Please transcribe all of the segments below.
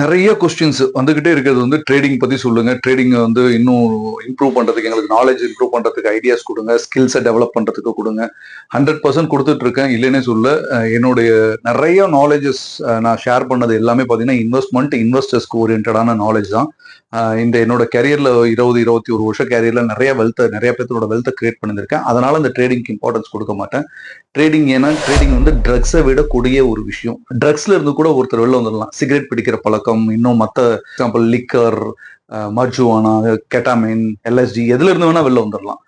நிறைய கொஸ்டின்ஸ் வந்துகிட்டே இருக்கிறது வந்து ட்ரேடிங் பத்தி சொல்லுங்க. ட்ரேடிங் வந்து இன்னும் இம்ப்ரூவ் பண்றதுக்கு எங்களுக்கு நாலேஜ் இம்ப்ரூவ் பண்றதுக்கு ஐடியாஸ் கொடுங்க. ஸ்கில்ஸை டெவலப் பண்றதுக்கு கொடுங்க. 100% கொடுத்துட்டு இருக்கேன், இல்லைன்னே சொல்ல. என்னுடைய நிறைய நாலேஜஸ் நான் ஷேர் பண்ணது எல்லாமே பார்த்தீங்கன்னா இன்வெஸ்டர்ஸ்க்கு ஓரியன்டான நாலேஜ் தான். இந்த என்னோட கேரியர்ல 21 வருஷம் கேரியர்ல நிறைய பேர்த்தோட வெல்த்தை கிரியேட் பண்ணியிருக்கேன். அதனால இந்த ட்ரேடிங்க்கு இம்பார்ட்டன்ஸ் கொடுக்க மாட்டேன். ட்ரேடிங் வந்து ட்ரக்ஸை விட கூடிய ஒரு விஷயம். ட்ரக்ஸ்ல இருந்து கூட ஒருத்தர் வெளில வந்துடலாம். சிகரெட் பிடிக்கிற பழக்கம், இன்னும் மற்ற எக்ஸாம்பிள் லிக்கர், மர்ஜுவானா, கெட்டாமைன், LSD எதுல இருந்து வேணா வெளில வந்துடலாம்.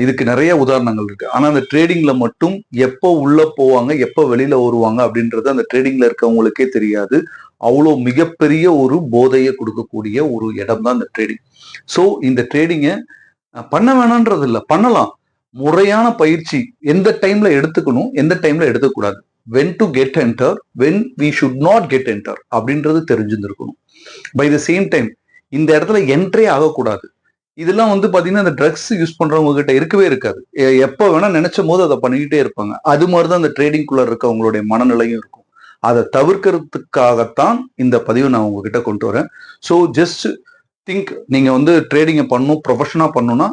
இதுக்கு நிறைய உதாரணங்கள் இருக்கு. ஆனா அந்த ட்ரேடிங்ல மட்டும் எப்போ உள்ள போவாங்க, எப்போ வெளியில வருவாங்க அப்படின்றது அந்த ட்ரேடிங்ல இருக்கவங்களுக்கே தெரியாது. அவ்வளோ மிகப்பெரிய ஒரு போதையை கொடுக்கக்கூடிய ஒரு இடம் தான் இந்த ட்ரேடிங். ஸோ இந்த ட்ரேடிங்கை பண்ண வேணான்றது இல்லை, பண்ணலாம். முறையான பயிற்சி எந்த டைம்ல எடுத்துக்கணும், எந்த டைம்ல எடுத்துக்கூடாது, when to get enter, when we should not get enter அப்படின்றது தெரிஞ்சிருக்கணும். பை த சேம் டைம் இந்த இடத்துல என்ட்ரே ஆகக்கூடாது. இதெல்லாம் வந்து பாத்தீங்கன்னா இந்த ட்ரக்ஸ் யூஸ் பண்றவங்க கிட்ட இருக்கவே இருக்காது. எப்ப வேணா நினைச்சும் போது அதை பண்ணிக்கிட்டே இருப்பாங்க. அது மாதிரிதான் இந்த ட்ரேடிங்குள்ள இருக்கவங்களுடைய மனநிலையும் இருக்கும். அதை தவிர்க்கிறதுக்காகத்தான் இந்த பதிவை நான் உங்ககிட்ட கொண்டு வரேன். ஸோ ஜஸ்ட் திங்க், நீங்க வந்து ட்ரேடிங்கை பண்ணணும், ப்ரொஃபஷனா பண்ணணும்னா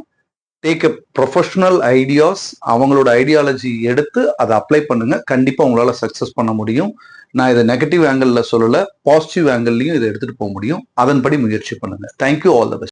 டேக் எ ப்ரொஃபஷனல் ஐடியாஸ், அவங்களோட ஐடியாலஜி எடுத்து அதை அப்ளை பண்ணுங்க. கண்டிப்பா உங்களால சக்சஸ் பண்ண முடியும். நான் இதை நெகட்டிவ் ஆங்கிள் சொல்லல, பாசிட்டிவ் ஆங்கிள்லயும் இதை எடுத்துட்டு போக முடியும். அதன்படி முயற்சி பண்ணுங்க. Thank you, all the best.